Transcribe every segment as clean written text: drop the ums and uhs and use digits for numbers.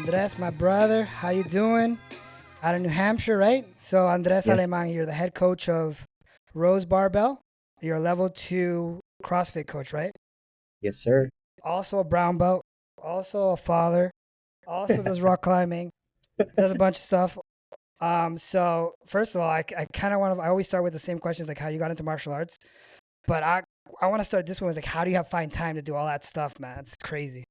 Andres, my brother. How you doing? Out of New Hampshire, right? So Andres Yes, Aleman, you're the head coach of Rose Barbell. You're a level 2 CrossFit coach, right? yes, sir. Also a brown belt, also a father, also does rock climbing, does a bunch of stuff. So first of all, I kind of want to. I always start with the same questions, like how you got into martial arts. But I want to start this one with like, how do you have find time to do all that stuff, man? It's crazy.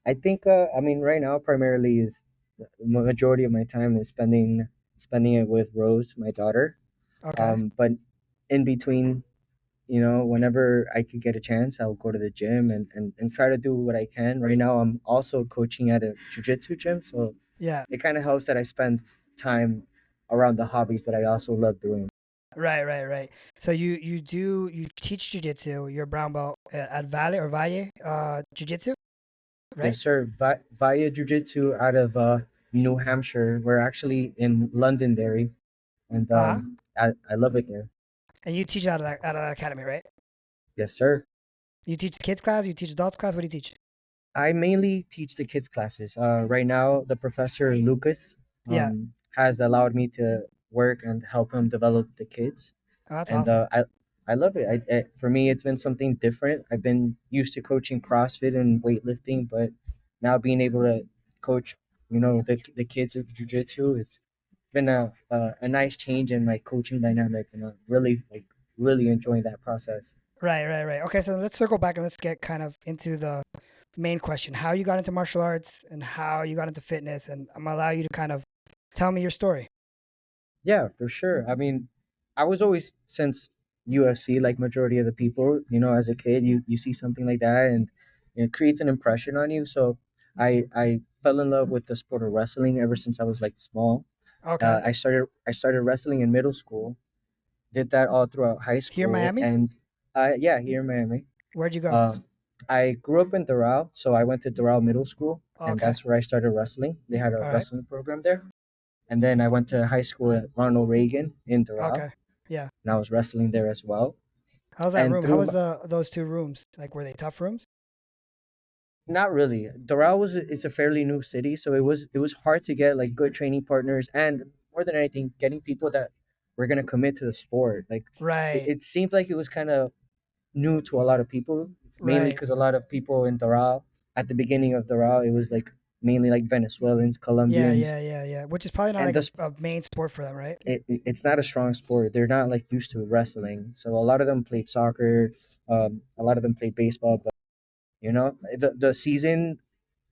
I think right now primarily is the majority of my time is spending it with Rose, my daughter. Okay. But in between, whenever I could get a chance, I'll go to the gym and try to do what I can. Right now, I'm also coaching at a jiu-jitsu gym, so Yeah. it kind of helps that I spend time around the hobbies that I also love doing. Right. So you teach jujitsu. You're a brown belt at Valley Jiu-Jitsu, right? Yes, sir. Via Jiu-Jitsu out of New Hampshire. We're actually in Londonderry, and Uh huh. I love it there. And you teach out of that academy, right? Yes, sir. You teach kids class. You teach adults class. What do you teach? I mainly teach the kids classes. Right now, the professor Lucas Yeah. has allowed me to work and help him develop the kids, Oh, that's and awesome. I love it. For me, it's been something different. I've been used to coaching CrossFit and weightlifting, but now being able to coach, the kids of jujitsu, it's been a nice change in my coaching dynamic, and I'm really enjoying that process. Right. Okay, so let's circle back and let's get kind of into the main question: how you got into martial arts and how you got into fitness. And I'm gonna allow you to kind of tell me your story. Yeah, for sure. I mean, I was always since UFC, like majority of the people, as a kid, you see something like that, and it creates an impression on you. So I fell in love with the sport of wrestling ever since I was like small. Okay. I started wrestling in middle school. Did that all throughout high Here in school, Miami. and yeah, here in Miami. Where'd you go? Um, I grew up in Doral, so I went to Doral Middle School, and Okay. that's where I started wrestling. They had a All right. wrestling program there. And then I went to high school at Ronald Reagan in Doral, Okay. Yeah. and I was wrestling there as well. How's that And room? How through was those two rooms? Like, were they tough rooms? not really, Doral it's a fairly new city, so it was hard to get like good training partners, and more than anything, getting people that were gonna commit to the sport. Like it, Right. it seemed like it was kind of new to a lot of people, mainly Right. because a lot of people in Doral at the beginning of Doral, it was like mainly like Venezuelans, Colombians, Yeah. Which is probably not and like the a main sport for them, right? it's not a strong sport. They're not like used to wrestling, so a lot of them played soccer. A lot of them played baseball, but the season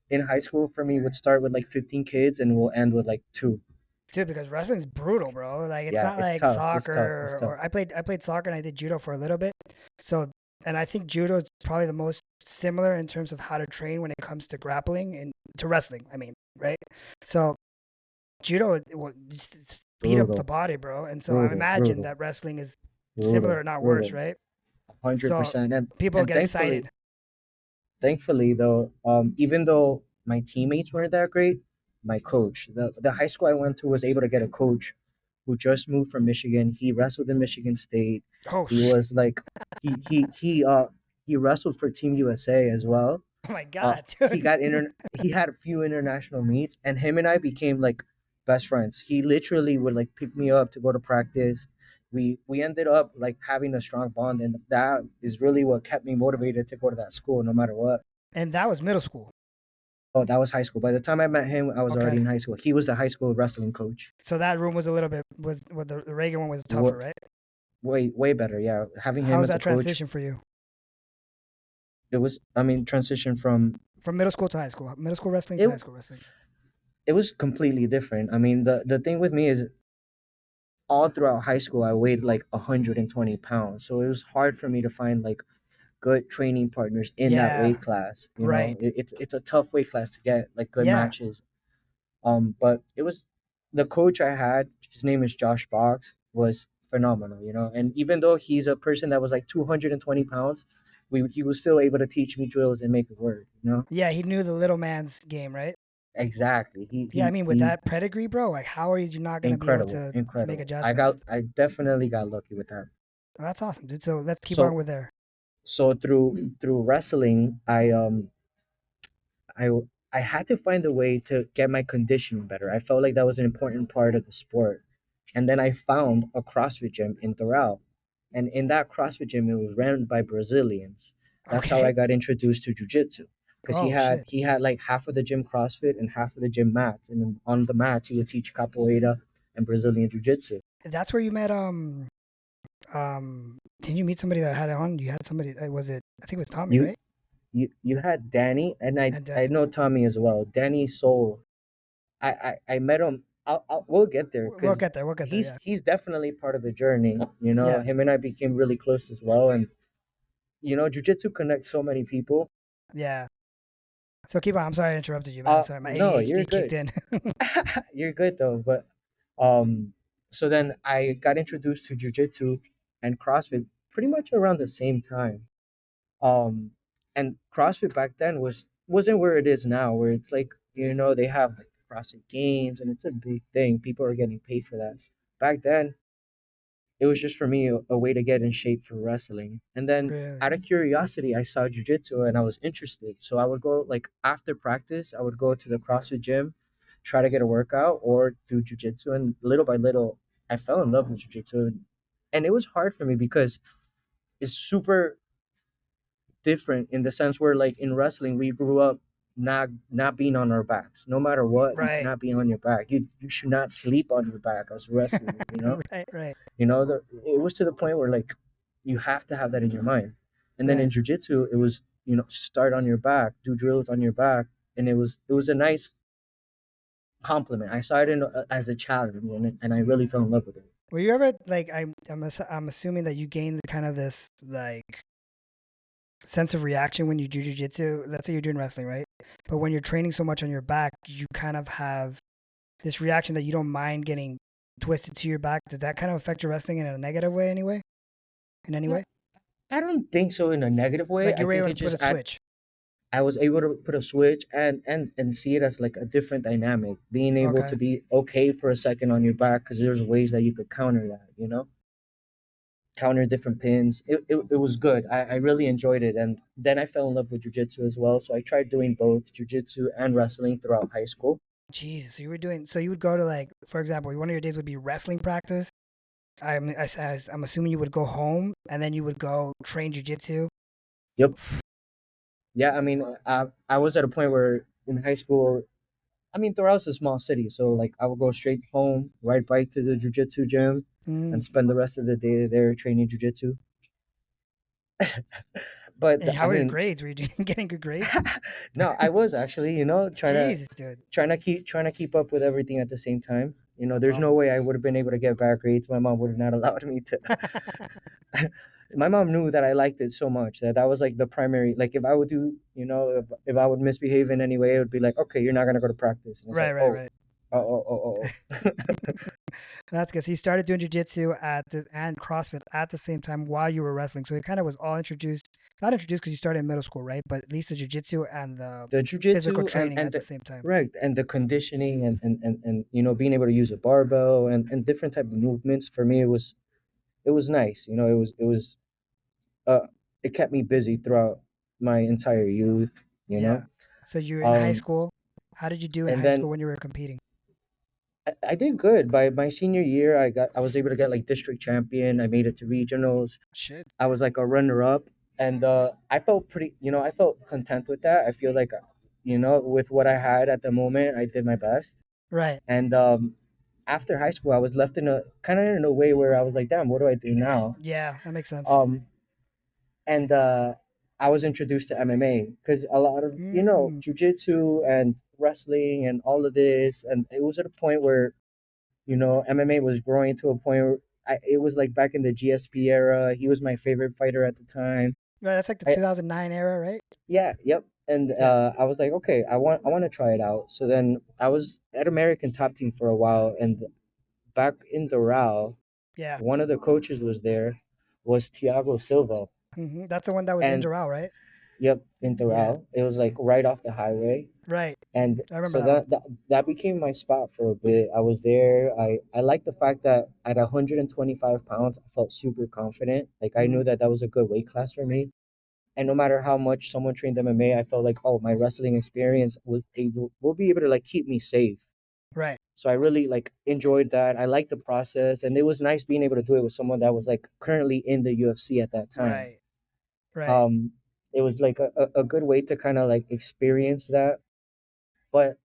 in high school for me would start with like 15 kids and will end with like two. Dude, because wrestling's brutal, bro. Like, it's Yeah, not it's like tough. It's tough. It's soccer tough. or I played soccer and I did judo for a little bit. So, and I think judo is probably the most similar in terms of how to train when it comes to grappling and to wrestling. I mean, right? So judo will just beat up the Brutal, body, bro. And so I brutal, imagine brutal, that wrestling is similar, brutal, not worse, brutal. right? hundred So percent. And people and get thankfully, excited. thankfully though, even though my teammates weren't that great, my coach, the high school I went to, was able to get a coach who just moved from Michigan. He wrestled in Michigan State. Oh, He was like he wrestled for Team USA as well. oh my Uh, God, he dude. he had a few international meets, and him and I became like best friends. He literally would like pick me up to go to practice. We ended up like having a strong bond, and that is really what kept me motivated to go to that school no matter what. And that was middle school. Oh, that was high school. By the time I met him, I was already Okay. in high school. He was the high school wrestling coach. So that room was a little bit was what the Reagan one was tougher, Wa- right? way better, yeah. Having How him was as a that coach, transition for you it was. I mean, transition from from middle school to high school? Middle school wrestling to it. high school wrestling. It was completely different. I mean, the thing with me is all throughout high school I weighed like 120 pounds, so it was hard for me to find like good training partners in that Yeah. weight class. Right. It's a tough weight class to get like good Yeah. matches. But it was the coach I had, his name is Josh Box, was phenomenal. And even though he's a person that was like 220 pounds, he was still able to teach me drills and make it work. Yeah. He knew the little man's game, right? Exactly. he Yeah. I he, mean, with he that pedigree, bro, like, how are you not gonna be able incredible, to make incredible. i adjustments? got i definitely got lucky with that. Oh, that's awesome, dude. So let's keep on So with there. so through wrestling, I I had to find a way to get my conditioning better. I felt like that was an important part of the sport. And then I found a CrossFit gym in Doral. And in that CrossFit gym, it was ran by Brazilians. That's how I Okay. got introduced to jiu-jitsu. Because he Oh had shit. he had like half of the gym CrossFit and half of the gym mats. And then on the mats, he would teach capoeira and Brazilian jiu-jitsu. That's where you met did you meet somebody that had it on? You had somebody was it I think it was Tommy, You right? you had Danny, and And I know Tommy as well. Danny Soul. I met him. We'll get there we'll because get there. We'll get there. Yeah. he's definitely part of the journey. You know, Yeah. him and I became really close as well, and you know, jujitsu connects so many people. Yeah. So keep on. I'm sorry I interrupted you, man. Sorry, my No, you're ADHD kicked good. in. You're good though. But um, so then I got introduced to jujitsu and CrossFit pretty much around the same time. Um, and CrossFit back then wasn't where it is now, where it's like, you know, they have like CrossFit games and it's a big thing. People are getting paid for that. Back then, it was just for me a way to get in shape for wrestling. And then Really? out of curiosity, I saw jujitsu and I was interested. So I would go like after practice, I would go to the CrossFit gym, try to get a workout or do jujitsu. And little by little, I fell in love with jujitsu. And it was hard for me because it's super different in the sense where like in wrestling we grew up not being on our backs. No matter what, you Right. cannot be on your back. You should not sleep on your back as a wrestler, you know? Right. Right. You know, it was to the point where like you have to have that in your mind. And then in Right. jiu-jitsu it was, you know, start on your back, do drills on your back, and it was a nice compliment. I saw it as a challenge, and I really fell in love with it. Were you ever like I'm assuming that you gained kind of this like sense of reaction when you do jujitsu. Let's say you're doing wrestling, right? But when you're training so much on your back, you kind of have this reaction that you don't mind getting twisted to your back. Does that kind of affect your wrestling in a negative way anyway? In any way? I don't think so in a negative way. Like I you're think able it to put just a switch. I was able to put a switch and see it as like a different dynamic, being able Okay. to be okay for a second on your back because there's ways that you could counter that, you know, counter different pins. It was good. I really enjoyed it, and then I fell in love with jujitsu as well. So I tried doing both jujitsu and wrestling throughout high school. Jesus. So you were doing. So you would go to like, for example, one of your days would be wrestling practice. I'm assuming you would go home and then you would go train jujitsu. Yep. Yeah, I mean, I was at a point where in high school, I mean, Thoral's a small city, so like I would go straight home, ride bike to the jujitsu gym, and Mm. spend the rest of the day there training jujitsu. But And I how were your mean, grades? Were you getting good grades? no, I was actually, you know, Jesus, dude. trying to keep up with everything at the same time. You know, That's there's no awesome. way I would have been able to get bad grades. My mom would have not allowed me to. My mom knew that I liked it so much that that was like the primary. Like if I would do, you know, if I would misbehave in any way, it would be like, okay, you're not gonna go to practice. And it's Right, like, right, oh, right. oh. That's good. So you started doing jujitsu and CrossFit at the same time while you were wrestling. So it kind of was all introduced, not introduced because you started in middle school, right? But at least the jujitsu and the The physical jujitsu training and at the the same time. right and the conditioning and you know being able to use a barbell and different type of movements for me it was nice. You know, uh it kept me busy throughout my entire youth. You Yeah. know, So you're in high um, school. How did you do in and high then school when you were competing? I did good by my senior year. I was able to get like district champion. I made it to regionals. Shit. I was like a runner up, and I felt pretty. You know, I felt content with that. I feel like, you know, with what I had at the moment, I did my best. Right. And after high school, I was left in a kind of in a way where I was like, damn, what do I do now? Yeah, that makes sense. Um, and I was introduced to MMA because a lot of, you know, Mm. jujitsu and wrestling and all of this, and it was at a point where, you know, MMA was growing to a point where it was like back in the GSP era. He was my favorite fighter at the time. Right, that's like the I 2009 era, right? Yeah, yep. And Yeah. I was like, okay, I want to try it out. So then I was at American Top Team for a while, and back in Doral, Yeah. one of the coaches was there, was Thiago Silva. That's the one that was in And Doral, right? yep, in Yeah. Doral. It was like right off the highway. Right. And I remember so that one. that became my spot for a bit. I was there. I liked the fact that at 125 pounds, I felt super confident. Like I Hmm. knew that that was a good weight class for me. And no matter how much someone trained MMA, I felt like, oh, my wrestling experience will be able to like keep me safe. Right. So I really like enjoyed that. I liked the process, and it was nice being able to do it with someone that was like currently in the UFC at that time. Right. Right. Um, it was like a good way to kind of like experience that. But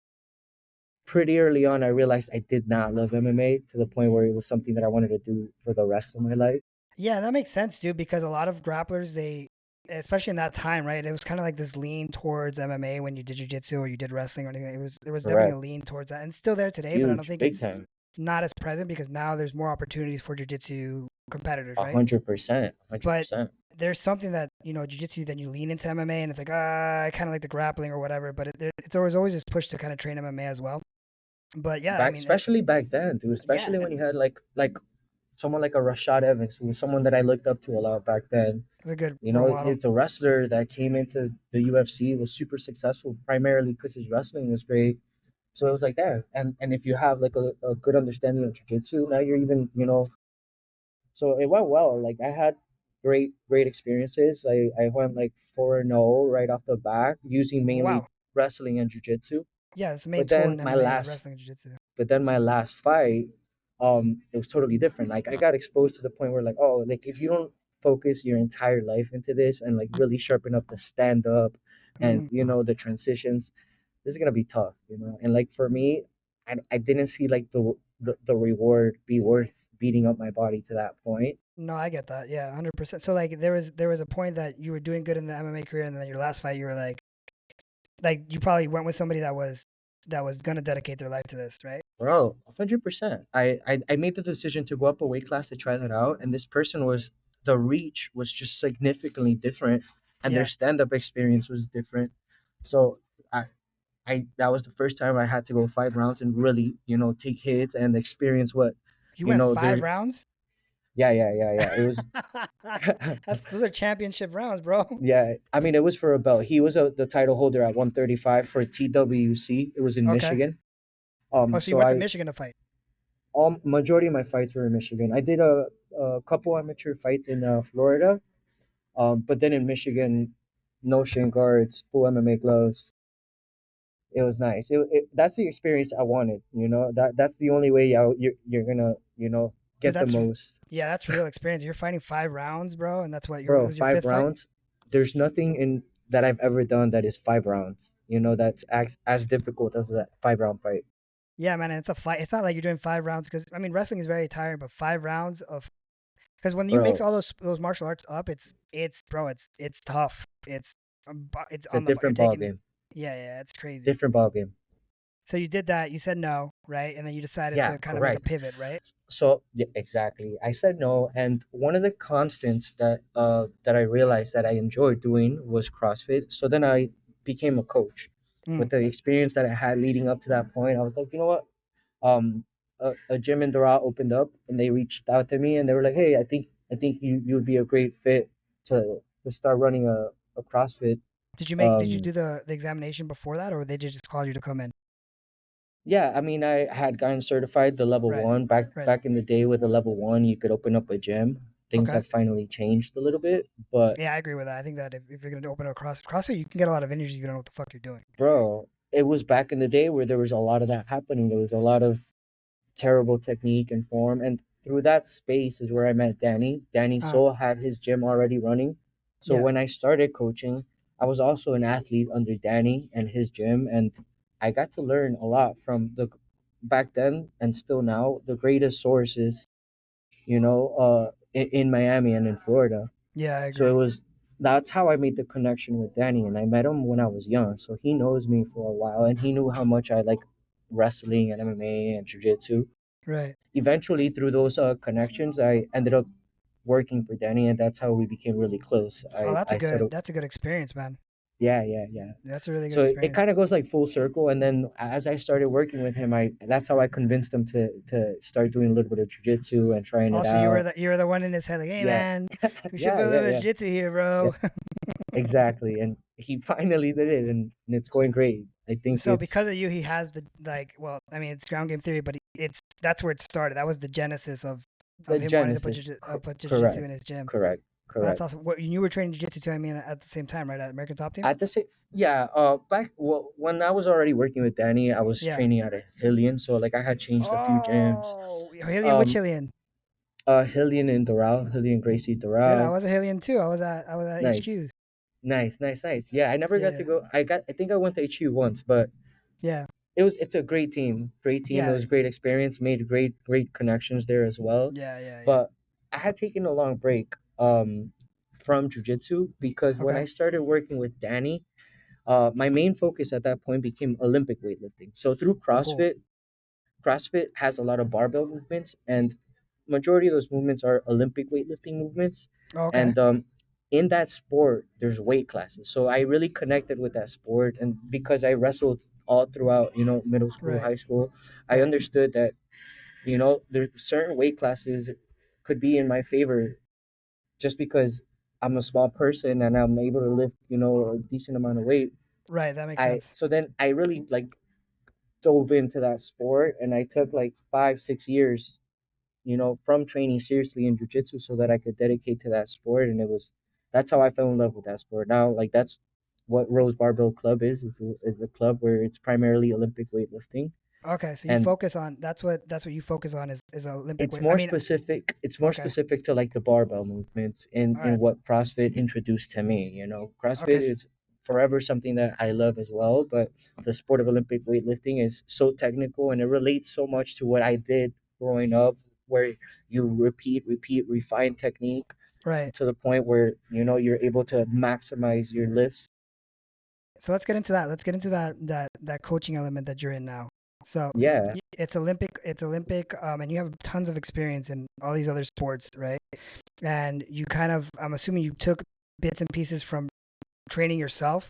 pretty early on, I realized I did not love MMA to the point where it was something that I wanted to do for the rest of my life. Yeah, that makes sense, dude, because a lot of grapplers, they, especially in that time, right? It was kind of like this lean towards MMA when you did jiu-jitsu or you did wrestling or anything. There was definitely a Correct. lean towards that, and it's still there today. But I don't Huge, think big it's time. not as present because now there's more opportunities for jiu-jitsu competitors, A right? 100%. But 100%. there's something that jiu-jitsu, then you lean into MMA, and it's like I kind of like the grappling or whatever. But it's always this push to kind of train MMA as well. But yeah, I Back, mean, especially back then, dude. yeah, Especially when you had like someone like a Rashad Evans, who was someone that I looked up to a lot back then. it's a good You role know, model. it's a wrestler that came into the UFC, was super successful, primarily because his wrestling was great. So it was like that. And if you have like a good understanding of jiu-jitsu, now you're even, so it went well. Like I had great experiences. I went like 4-0 right off the bat using mainly Wow. wrestling and jiu-jitsu. Yeah, it's the main But tool then in my MMA is last wrestling and jiu-jitsu. but then my last fight, it was totally different. Like I got exposed to the point where like, oh, like if you don't focus your entire life into this and like really sharpen up the stand up and Mm. the transitions, this is gonna be tough. And like for me, I didn't see like the reward be worth beating up my body to that point. No, I get that. Yeah, 100%. So like there was a point that you were doing good in the MMA career, and then your last fight, you were like you probably went with somebody that was gonna dedicate their life to this, right? Bro, 100%. I made the decision to go up a weight class to try that out, and this person was the reach was just significantly different, and their Yeah. stand up experience was different. So I that was the first time I had to go 5 rounds and really take hits and experience what You went there. 5 rounds. Yeah. It was Those are championship rounds, bro. yeah. I mean, it was for a belt. He was the title holder at 135 for TWC. It was in Okay. Michigan. Oh, so you So went to I Michigan to fight. all majority of my fights were in Michigan. I did a couple amateur fights in Florida, but then in Michigan, no shin guards, full MMA gloves. It was nice. That's the experience I wanted. That's the only way you're gonna Dude, get the that's most. yeah, that's real experience. You're fighting 5 rounds, bro, and that's what it Bro, was your five fifth fight. rounds. There's nothing in that I've ever done that is 5 rounds. That's as difficult as that 5 round fight. Yeah, man, and it's a fight. It's not like you're doing 5 rounds because I mean wrestling is very tiring, but 5 rounds of because when you mix Bro, all those martial arts up, it's bro, it's tough. It's it's a on the you're different ball taking it. game. Yeah, it's crazy. Different ball game. So you did that. You said no, right? And then you decided Yeah, to kind of make a correct. pivot, right? So yeah, exactly. I said no, and one of the constants that I realized that I enjoyed doing was CrossFit. So then I became a coach. Mm. With the experience that I had leading up to that point, I was like, you know what? A gym in Doral opened up, and they reached out to me, and they were like, hey, I think you would be a great fit to start running a CrossFit. Did you Um, do the examination before that, or they just called you to come in? Yeah, I mean, I had gotten certified the level Right, one back right. back in the day. With the level one, you could open up a gym. Things Okay. have finally changed a little bit, but Yeah, I agree with that. I think that if you're gonna open a CrossFit, you can get a lot of injuries if you don't know what the fuck you're doing. bro, it was back in the day where there was a lot of that happening. There was a lot of terrible technique and form, and through that space is where I met Danny. Danny Uh, Soul had his gym already running, so yeah, when I started coaching, I was also an athlete under Danny and his gym, and I got to learn a lot from the back then and still now the greatest sources in Miami and in Florida. yeah, I So it agree. was that's how I made the connection with Danny, and I met him when I was young. So he knows me for a while, and he knew how much I like wrestling and MMA and jiu-jitsu. Right. Eventually, through those connections, I ended up working for Danny, and that's how we became really close. Oh, I settled. that's a good experience, man. Yeah. That's a really good So it experience. kind of goes like full circle, and then as I started working with him, I that's how I convinced him to start doing a little bit of jiu-jitsu and trying it Also, out. you were the one in his head, like, hey Yeah, man, we should yeah, build a yeah, little yeah, jiu-jitsu here, yeah. bro. Exactly, and he finally did it, and it's going great. I think So it's because of you, he has the well, I mean, it's ground game theory, but that's where it started. That was the genesis of the him wanting to genesis. put jiu-jitsu Correct, in his gym. correct. That's correct. awesome. What, you were training jiu-jitsu too, I mean, at the same time, right? At American Top Team? At the same, yeah. Back when I was already working with Danny, I was Yeah. training at a Hillian, so like I had changed a few gyms. Oh, Hillian, which Um, Hillian? Hillian in Doral, Hillian Gracie Dude, I Doral. was a Hillian too. I was at Nice, HQs. nice. Yeah, I never got to Yeah. go. I think I went to HU once, but Yeah. it's a great team. Great team. It Yeah. was a great experience. Made great connections there as well. Yeah. But I had taken a long break from jujitsu because when I Okay. started working with Danny, my main focus at that point became Olympic weightlifting. So through Cool. CrossFit has a lot of barbell movements, and majority of those movements are Olympic weightlifting movements. Okay. And in that sport, there's weight classes. So I really connected with that sport, and because I wrestled all throughout, middle school, Right. high school, I Right. understood that there's certain weight classes could be in my favor just because I'm a small person and I'm able to lift, a decent amount of weight. Right. That makes I sense. so then I really like dove into that sport, and I took like 5 6 years, from training seriously in jiu-jitsu so that I could dedicate to that sport. And that's how I fell in love with that sport. Now, like, that's what Rose Barbell Club is a club where it's primarily Olympic weightlifting. Okay. So you And focus on that's what you focus on is Olympic it's weight. I more mean, specific it's more okay. specific to like the barbell movements All in right. what CrossFit introduced to me. Okay. CrossFit is forever something that I love as well, but the sport of Olympic weightlifting is so technical, and it relates so much to what I did growing up, where you repeat, refine technique Right. to the point where you're able to maximize your lifts. So let's get into that. Let's get into that coaching element that you're in now. So Yeah, it's Olympic. It's Olympic, and you have tons of experience in all these other sports, right? And you kind of, I'm assuming you took bits and pieces from training yourself,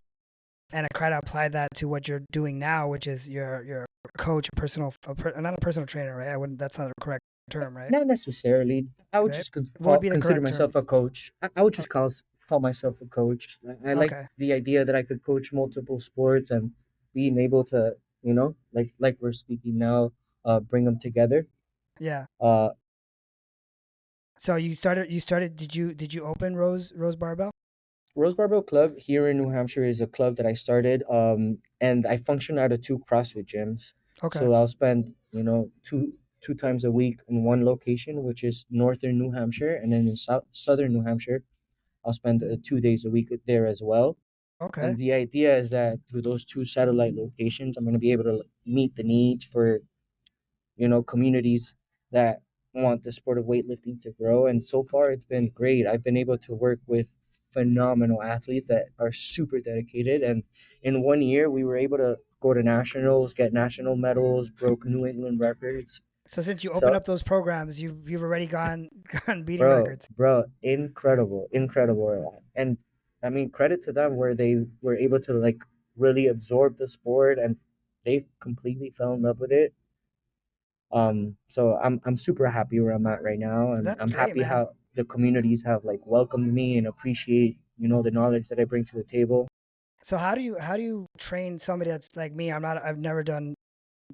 and I try to apply that to what you're doing now, which is you're a coach, not a personal trainer, right? I wouldn't. That's not the correct term, right? not necessarily. I would Right. just What would be the consider correct term? myself a coach. I would O- just call myself a coach. I like Okay. the idea that I could coach multiple sports and being able to, like we're speaking now, bring them together. Yeah. Uh, So you started. You started. Did you open Rose Barbell? Rose Barbell Club here in New Hampshire is a club that I started, and I function out of two CrossFit gyms. Okay. So I'll spend, two times a week in one location, which is northern New Hampshire, and then in southern New Hampshire, I'll spend 2 days a week there as well. Okay. And the idea is that through those two satellite locations, I'm going to be able to meet the needs for communities that want the sport of weightlifting to grow. And so far, it's been great. I've been able to work with phenomenal athletes that are super dedicated. And in 1 year, we were able to go to nationals, get national medals, broke New England records. So since you open So, up those programs, you've already gone gone beating bro, records. incredible. And I mean, credit to them where they were able to like really absorb the sport, and they completely fell in love with it. So I'm super happy where I'm at right now, and That's I'm great, happy man. how the communities have like welcomed me and appreciate the knowledge that I bring to the table. So how do you train somebody that's like me? I've never done.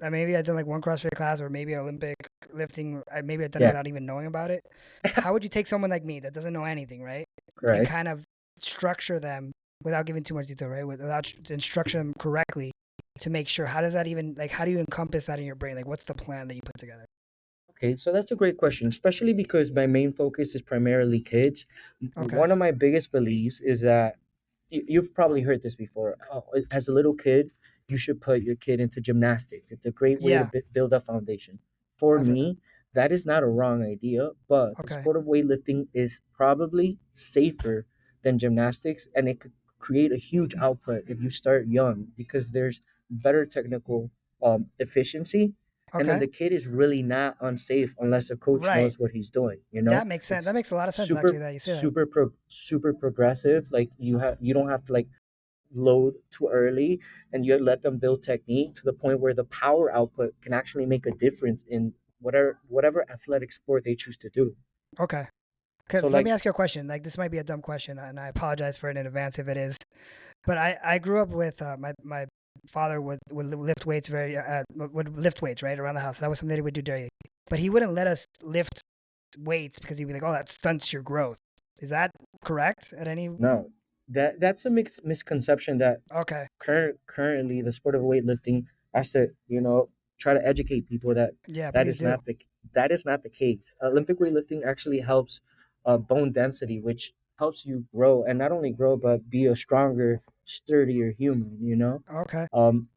Maybe I've done like one CrossFit class or maybe Olympic lifting. Maybe I've done it Yeah, without even knowing about it. How would you take someone like me that doesn't know anything, right? And correct. kind of structure them without giving too much detail, right? Without and structure them correctly to make sure. How does that even like? How do you encompass that in your brain? Like, what's the plan that you put together? Okay, so that's a great question, especially because my main focus is primarily kids. Okay. One of my biggest beliefs is that you've probably heard this before. Oh, as a little kid, you should put your kid into gymnastics. It's a great way to Yeah, build a foundation. For I've heard that. me, that is not a wrong idea, but the Okay. sport of weightlifting is probably safer than gymnastics, and it could create a huge output if you start young because there's better technical efficiency, and then Okay. the kid is really not unsafe unless the coach Right. knows what he's doing. That makes sense. That It's makes a lot of sense actually that you say that. super progressive. Like you don't have to like load too early, and you let them build technique to the point where the power output can actually make a difference in whatever athletic sport they choose to do. Okay. So Because let me like ask you a question. Like this might be a dumb question, and I apologize for it in advance if it is. But I grew up with my father would lift weights would lift weights right around the house. That was something that he would do daily. But he wouldn't let us lift weights because he'd be like, "Oh, that stunts your growth." Is that correct at any? No, that's a misconception that Okay. currently the sport of weightlifting has to, try to educate people that Yeah, that please is do. not the case. Olympic weightlifting actually helps bone density, which helps you grow, and not only grow but be a stronger, sturdier human. Okay.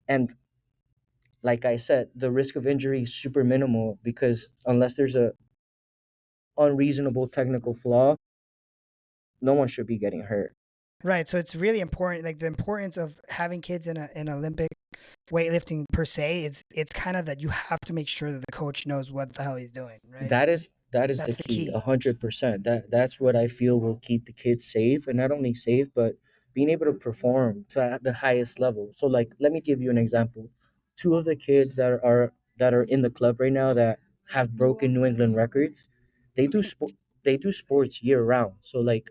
And like I said, the risk of injury is super minimal because unless there's a unreasonable technical flaw, no one should be getting hurt. Right. So it's really important. Like the importance of having kids in Olympic weightlifting per se, it's kind of that you have to make sure that the coach knows what the hell he's doing. Right. That is the That's the key, key. 100%. That's what I feel will keep the kids safe, and not only safe, but being able to perform to the highest level. So, like, let me give you an example. Two of the kids that are in the club right now that have broken New England records, they do sport. They do sports year round. So, like,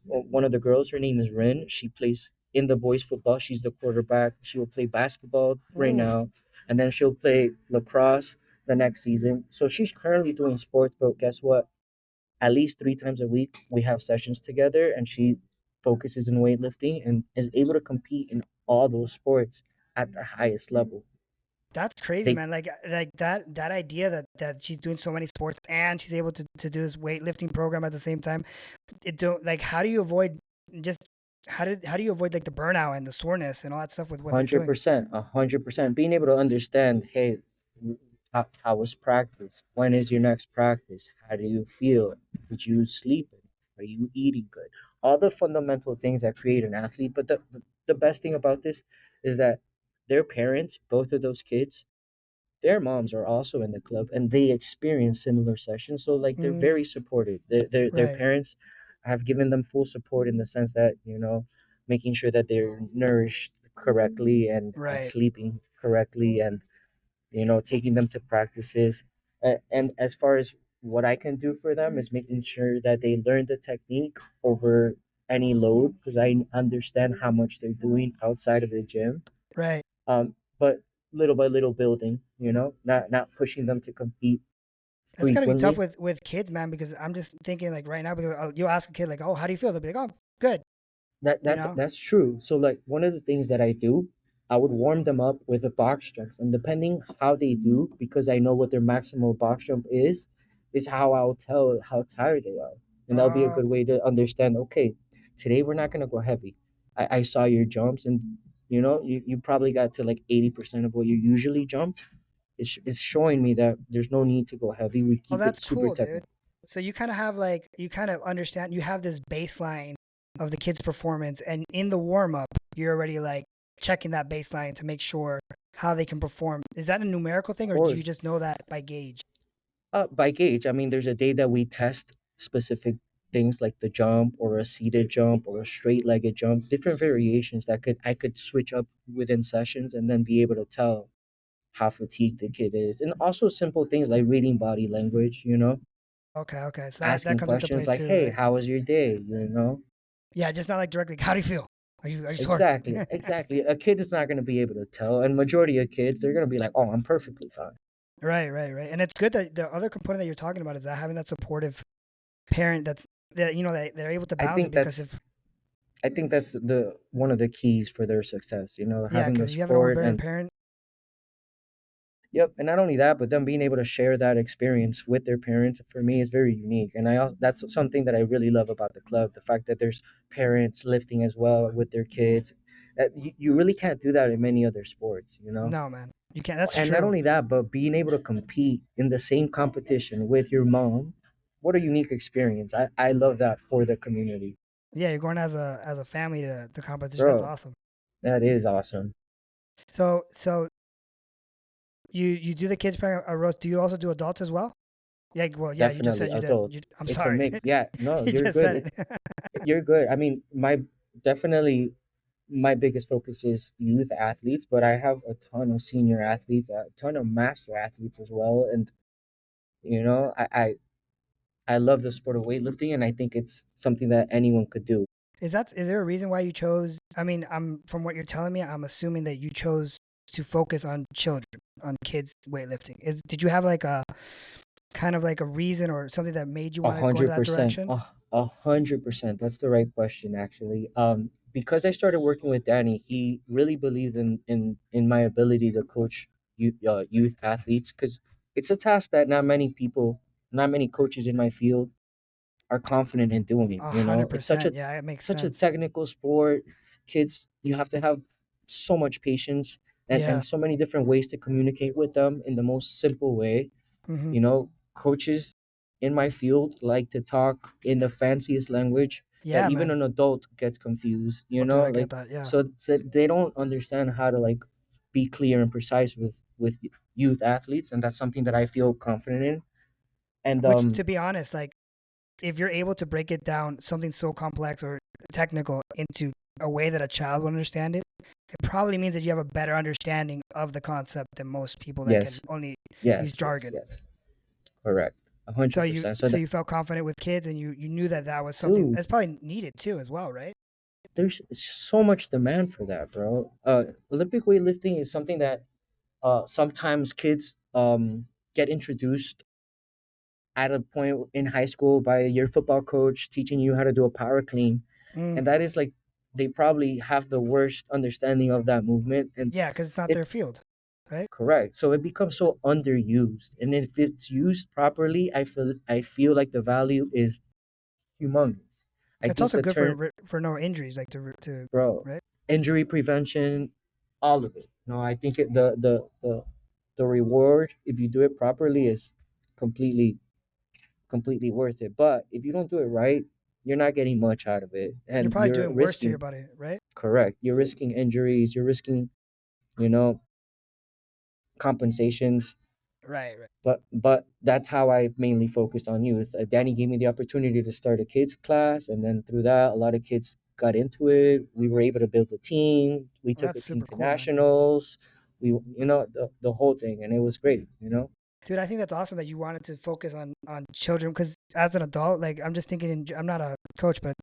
one of the girls, her name is Rin. She plays in the boys football. She's the quarterback. She will play basketball right Ooh, now, and then she'll play lacrosse the next season. So she's currently doing sports, but guess what? At least 3 times a week, we have sessions together, and she focuses in weightlifting and is able to compete in all those sports at the highest level. that's crazy, They man. Like that idea that she's doing so many sports and she's able to do this weightlifting program at the same time. It don't like how do you avoid just how do you avoid like the burnout and the soreness and all that stuff with what they're hundred doing? percent, 100%. Being able to understand, hey, how was practice? When is your next practice? How do you feel? Did you sleep? Are you eating good? All the fundamental things that create an athlete. But the best thing about this is that their parents, both of those kids, their moms are also in the club and they experience similar sessions. So like they're Mm, very supported. Their right, parents have given them full support in the sense that, making sure that they're nourished correctly and right, sleeping correctly and taking them to practices. And as far as what I can do for them is making sure that they learn the technique over any load because I understand how much they're doing outside of the gym. right. But little by little building, not pushing them to compete That's gotta be tough frequently. with kids, man. Because I'm just thinking like right now, because you ask a kid like, "Oh, how do you feel?" They'll be like, "Oh, good," That you that's know. that's true. So like one of the things that I do, I would warm them up with a box jumps, and depending how they do, because I know what their maximal box jump is how I'll tell how tired they are, and that'll be a Oh, good way to understand. Okay, today we're not gonna go heavy. I saw your jumps, and you probably got to like 80% of what you usually jump. It's showing me that there's no need to go heavy. We oh, keep it that's super cool, dude. technical. So you kind of have like you kind of understand. You have this baseline of the kid's performance, and in the warm up, you're already like checking that baseline to make sure how they can perform. Is that a numerical Of thing, or do you course. just know that by gauge? By gauge, I mean, there's a day that we test specific things like the jump or a seated jump or a straight-legged jump, different variations that I could switch up within sessions and then be able to tell how fatigued the kid is. And also simple things like reading body language, Okay, okay. So that asking comes into questions play like, too, "Hey, right? how was your day?" Yeah, just not like directly. How do you feel? Are you sore? Exactly, exactly. A kid is not going to be able to tell, and majority of kids, they're going to be like, "Oh, I'm perfectly fine." Right, right, right. And it's good that the other component that you're talking about is that having that supportive parent that they're able to I balance it think because that's if I think that's the one of the keys for their success, yeah, having the because if you have an support. overbearing And parent, yep, and not only that, but them being able to share that experience with their parents for me is very unique. And that's something that I really love about the club, the fact that there's parents lifting as well with their kids. That you really can't do that in many other sports. no, man, you can't. That's And not true. only that, but being able to compete in the same competition with your mom, what a unique experience. I love that for the community. Yeah, you're going as a family to the competition. That's Bro, awesome. that is awesome. So you do the kids program roast. Do you also do adults as well? Yeah, well, yeah, you just Definitely said you did. adults. I'm It's a sorry, mix. Yeah, no, you you're just good. said it. You're good. I mean, my biggest focus is youth athletes, but I have a ton of senior athletes, a ton of master athletes as well. And I love the sport of weightlifting, and I think it's something that anyone could do. Is there a reason why you chose? I mean, I'm from what you're telling me, I'm assuming that you chose to focus on children, on kids weightlifting. Did you have like a kind of like a reason or something that made you A want to go into hundred that percent, direction? 100%. That's the right question, actually. Because I started working with Danny, he really believed in my ability to coach youth athletes. Because it's a task that not many coaches in my field are confident in doing. A You know, hundred percent. Yeah, it makes such a sense. technical sport. Kids, you have to have so much patience Yeah. and so many different ways to communicate with them in the most simple way. Hmm. You know, coaches in my field like to talk in the fanciest language that Yeah, even man. an adult gets confused, you Oh, dude, know, I get like that. Yeah. so they don't understand how to like be clear and precise with youth athletes, and that's something that I feel confident in. And Which, to be honest, like if you're able to break it down, something so complex or technical into a way that a child will understand it, it probably means that you have a better understanding of the concept than most people that can yes, only use yes, yes, jargon. yes, correct, a So hundred you percent. So so that, you felt confident with kids, and you knew that that was something dude, that's probably needed too, as well, right? there's so much demand for that, bro. Olympic weightlifting is something that sometimes kids get introduced at a point in high school by your football coach teaching you how to do a power clean, Mm. and that is like they probably have the worst understanding of that movement, and Yeah, because it's not it their field, right? correct, so it becomes so underused, and if it's used properly, I feel like the value is humongous. I It's think also the good turn, for no injuries, like to bro, right. injury prevention, all of it, no, I think the reward if you do it properly is completely completely worth it. But if you don't do it right, you're not getting much out of it, You're and probably you're doing worse to your risking, body, right? correct. You're risking injuries. You're risking, you know, compensations. Right, right. But that's how I mainly focused on youth. Danny gave me the opportunity to start a kids class, and then through that, a lot of kids got into it. We were able to build a team. We Well, took that's a team super to cool, man. nationals. We, the whole thing, and it was great. You know, Dude, I think that's awesome that you wanted to focus on children because as an adult, like I'm just thinking, I'm not a coach, but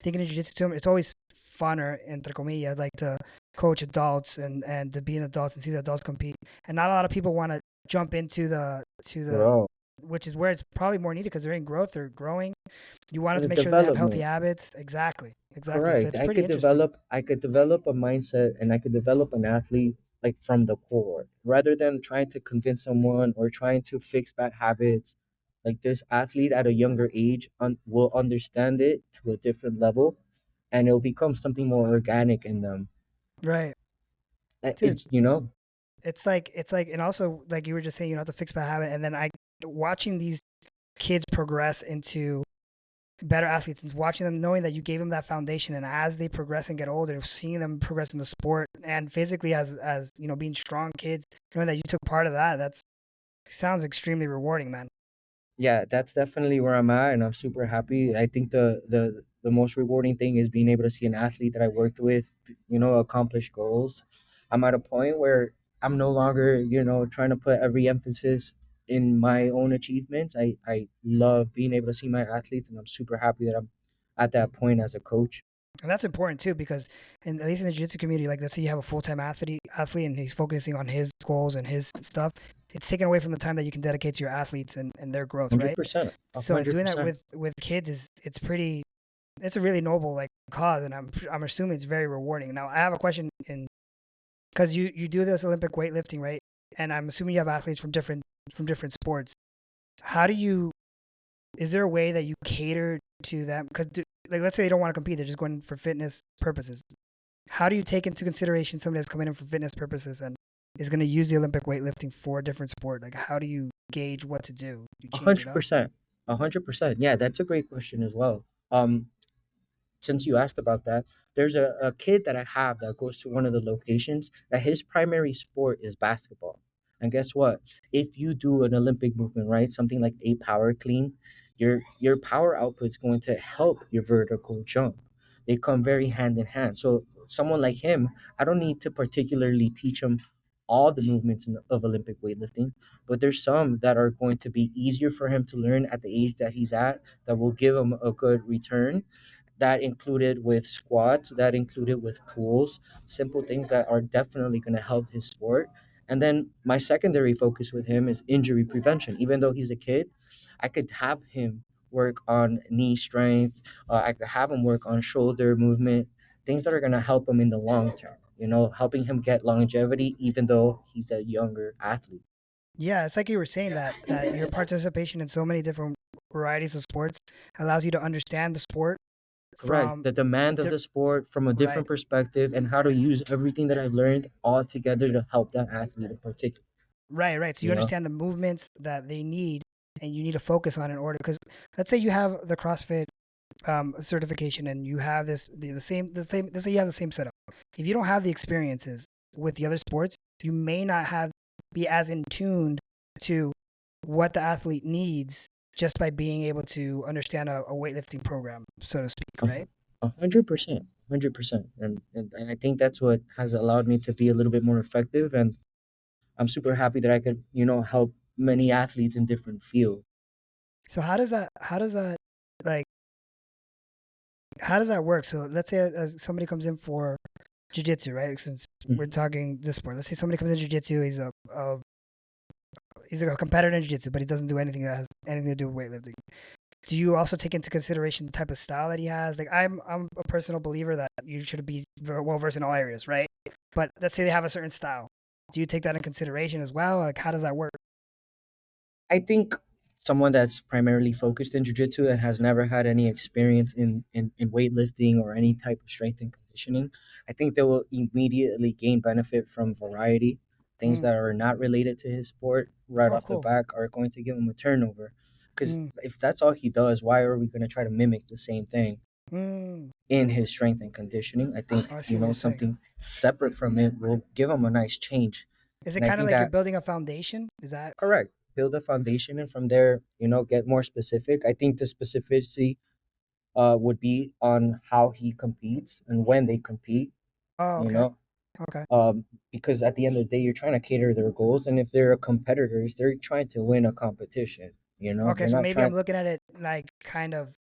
thinking in jiu-jitsu to them, it's always funner, entre comillas, like to coach adults and to be an adult and see the adults compete. And not a lot of people want to jump into the bro, which is where it's probably more needed because they're in growth, they're growing. You want to make sure they have healthy development. habits. Exactly, exactly. So Correct. it's pretty interesting. I could develop a mindset and I could develop an athlete like from the core rather than trying to convince someone or trying to fix bad habits. Like this athlete at a younger age will understand it to a different level, and it'll become something more organic in them. Right, dude. It's, you know, It's like, and also like you were just saying, you know, have to fix bad habit, and then I watching these kids progress into better athletes and watching them knowing that you gave them that foundation and as they progress and get older seeing them progress in the sport and physically as you know being strong kids knowing that you took part of that that's sounds extremely rewarding, man. yeah, that's definitely where I'm at, and I'm super happy. I think the most rewarding thing is being able to see an athlete that I worked with, accomplish goals. I'm at a point where I'm no longer, trying to put every emphasis in my own achievements. I love being able to see my athletes, and I'm super happy that I'm at that point as a coach. And that's important too because at least in the jiu-jitsu community, like let's say you have a full-time athlete and he's focusing on his goals and his stuff, it's taken away from the time that you can dedicate to your athletes and their growth, right? 100%, So hundred doing that percent. with kids is it's a really noble like cause, and I'm assuming it's very rewarding. Now I have a question in because you do this Olympic weightlifting, right? And I'm assuming you have athletes from different sports. How do you? Is there a way that you cater to them? Because like let's say they don't want to compete, they're just going for fitness purposes. How do you take into consideration somebody that's coming in for fitness purposes and is going to use the Olympic weightlifting for a different sport? Like how do you gauge what to do? Do you A change it hundred up? percent. 100%. Yeah, that's a great question as well. Since you asked about that, there's a kid that I have that goes to one of the locations that his primary sport is basketball. And guess what? If you do an Olympic movement, right, something like a power clean, your power output is going to help your vertical jump. They come very hand in hand. So someone like him, I don't need to particularly teach him all the movements of Olympic weightlifting, but there's some that are going to be easier for him to learn at the age that he's at that will give him a good return, that included with squats, that included with pulls, simple things that are definitely going to help his sport. And then my secondary focus with him is injury prevention. Even though he's a kid, I could have him work on knee strength. I could have him work on shoulder movement, things that are going to help him in the long term, helping him get longevity even though he's a younger athlete. Yeah, it's like you were saying that your participation in so many different varieties of sports allows you to understand the sport Correct. from The a demand of the sport from a right, different perspective and how to use everything that I've learned all together to help that athlete in particular. right. So you You know? understand the movements that they need, and you need to focus on in order. Because let's say you have the CrossFit certification, and you have the same. Let's say you have the same setup. If you don't have the experiences with the other sports, you may not have be as in tuned to what the athlete needs just by being able to understand a weightlifting program, so to speak, A right? 100%. 100%. And I think that's what has allowed me to be a little bit more effective. And I'm super happy that I could, help many athletes in different fields. So how does that like how does that work? So let's say somebody comes in for jiu-jitsu, right? Since we're Mhm. talking this sport, let's say somebody comes in jiu-jitsu. He's a competitor in jiu-jitsu, but he doesn't do anything that has anything to do with weightlifting. Do you also take into consideration the type of style that he has? Like I'm a personal believer that you should be well versed in all areas, right? But let's say they have a certain style. Do you take that in consideration as well? Like how does that work? I think someone that's primarily focused in jiu-jitsu and has never had any experience in weightlifting or any type of strength and conditioning, I think they will immediately gain benefit from variety. Things Mm. that are not related to his sport right Oh, off the cool. back are going to give him a turnover. Because Mm. if that's all he does, why are we going to try to mimic the same thing Mm. in his strength and conditioning? I think, Oh, I see what you're saying. something separate from it will give him a nice change. Is it And I kind of think like you're that building a foundation? Is that correct. Build a foundation and from there, get more specific. I think the specificity would be on how he competes and when they compete, oh, you okay. know, Okay. because at the end of the day, you're trying to cater their goals. And if they're competitors, they're trying to win a competition, Okay, they're so not maybe I'm trying. looking at it like kind of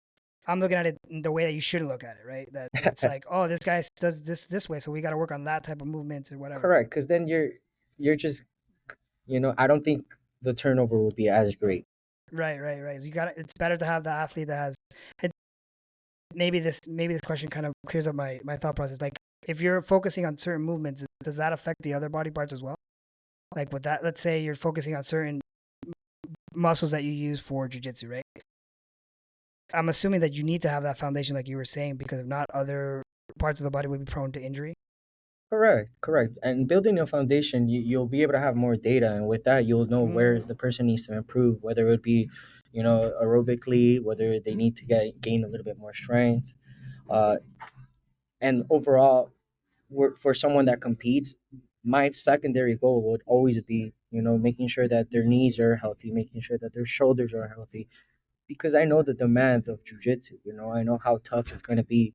I'm looking at it in the way that you shouldn't look at it, right? That it's like, oh, this guy does this way, so we got to work on that type of movements or whatever. Correct. Because then you're just, I don't think the turnover would be as great. Right. So you got it's better to have the athlete that has it, maybe this question kind of clears up my thought process. Like if you're focusing on certain movements, does that affect the other body parts as well? Like with that, let's say you're focusing on certain muscles that you use for jujitsu, right? I'm assuming that you need to have that foundation, like you were saying, because if not, other parts of the body would be prone to injury. Correct, correct. And building a foundation, you'll be able to have more data, and with that, you'll know where Mm, the person needs to improve, whether it be, aerobically, whether they need to gain a little bit more strength, uh, and overall, for someone that competes, my secondary goal would always be, making sure that their knees are healthy, making sure that their shoulders are healthy, because I know the demand of jujitsu. I know how tough it's going to be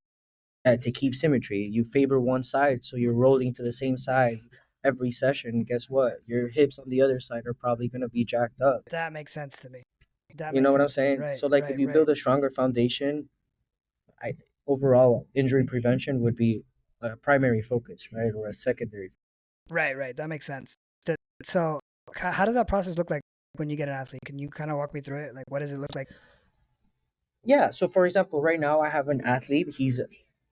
to keep symmetry. You favor one side, so you're rolling to the same side every session. Guess what? Your hips on the other side are probably going to be jacked up. that makes sense to me. That You know makes what I'm sense to me. saying? Right, So, like, if right, you right, build a stronger foundation, I overall injury prevention would be a primary focus, right, or a secondary. right. That makes sense. So, how does that process look like when you get an athlete? Can you kind of walk me through it? Like, what does it look like? Yeah. So, for example, right now I have an athlete. He's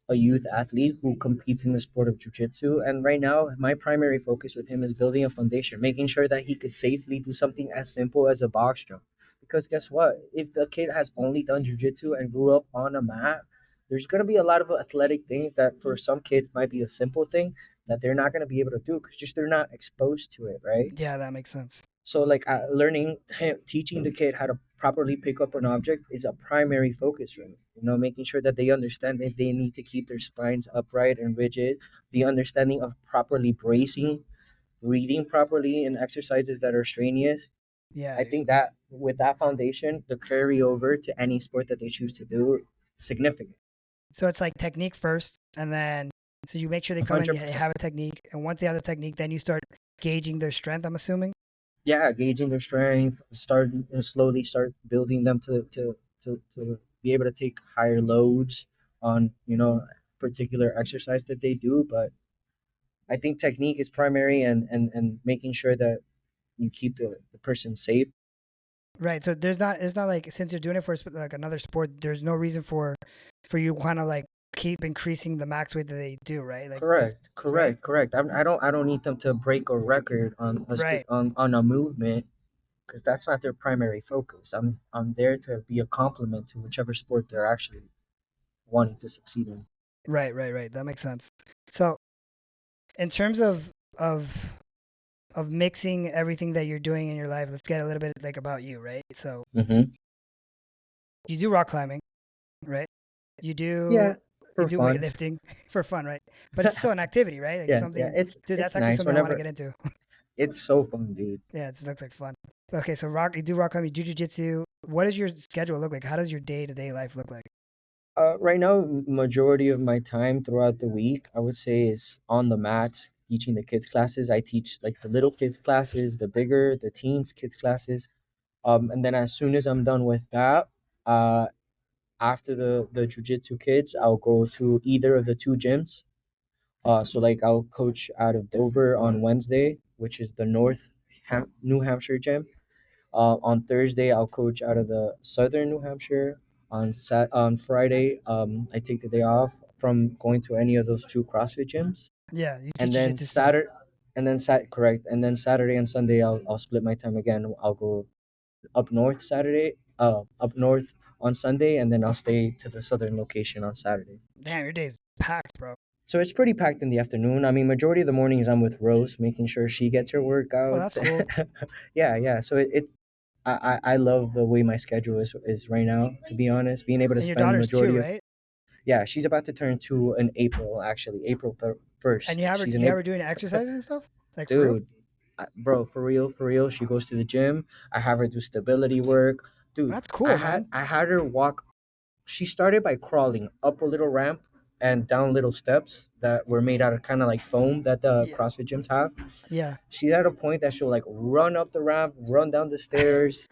a youth athlete who competes in the sport of jiu-jitsu, and right now my primary focus with him is building a foundation, making sure that he could safely do something as simple as a box jump. Because guess what, if the kid has only done jiu-jitsu and grew up on a mat, there's going to be a lot of athletic things that for some kids might be a simple thing that they're not going to be able to do because just they're not exposed to it, right? Yeah, that makes sense. So like learning teaching the kid how to properly pick up an object is a primary focus for me. Making sure that they understand that they need to keep their spines upright and rigid, the understanding of properly bracing, breathing properly in exercises that are strenuous. Yeah, I dude. think that with that foundation, the carryover to any sport that they choose to do significant. So it's like technique first, and then so you make sure they A come in, hundred you percent. have a technique, and once they have the technique, then you start gauging their strength. I'm assuming. Yeah, gauging their strength, start and slowly start building them to be able to take higher loads on particular exercise that they do. But I think technique is primary, and making sure that you keep the person safe. Right. So there's not it's not like since you're doing it for like another sport, there's no reason for you kind of like keep increasing the max weight that they do, right? Like there's Correct, right, correct, correct. I don't need them to break a record on right, on a movement because that's not their primary focus. I'm there to be a complement to whichever sport they're actually wanting to succeed in. right. That makes sense. So in terms of of mixing everything that you're doing in your life, let's get a little bit like about you, right? So Mm-hmm. you do rock climbing, right? You Yeah, do you for do fun. weightlifting for fun, right? But it's still an activity, right? Like Yeah, something, dude. That's it's actually nice something I want to whenever get into. it's so fun, dude. Yeah, it looks like fun. Okay, so rock, you do rock climbing, you do jujitsu. What does your schedule look like? How does your day to day life look like? Right now, majority of my time throughout the week, I would say, is on the mat teaching the kids classes. I teach like the little kids classes, the bigger, the teens kids classes. And then as soon as I'm done with that, uh, after the jujitsu kids, I'll go to either of the two gyms. So like I'll coach out of Dover on Wednesday, which is the New Hampshire gym. On Thursday, I'll coach out of the Southern New Hampshire. On Friday, I take the day off from going to any of those two CrossFit gyms, Yeah, you and teach then jujitsu still. correct, and then Saturday and Sunday, I'll split my time again. I'll go up north on Sunday, and then I'll stay to the southern location on Saturday. Damn, your day's packed, bro. So it's pretty packed in the afternoon. I mean, majority of the mornings I'm with Rose, making sure she gets her Oh, workouts. that's cool. Yeah, yeah. So I love the way my schedule is right now. To be honest, being able to And your spend daughter's two, majority of right? yeah, she's about to turn two in April. Actually, April And first. She's an you have her April doing exercises and stuff, like for real. dude. Bro, for real. She goes to the gym. I have her do stability work, dude. That's cool, man. I had her walk. She started by crawling up a little ramp and down little steps that were made out of kind of like foam that the Yeah, CrossFit gyms have. yeah. She's at a point that she'll like run up the ramp, run down the stairs,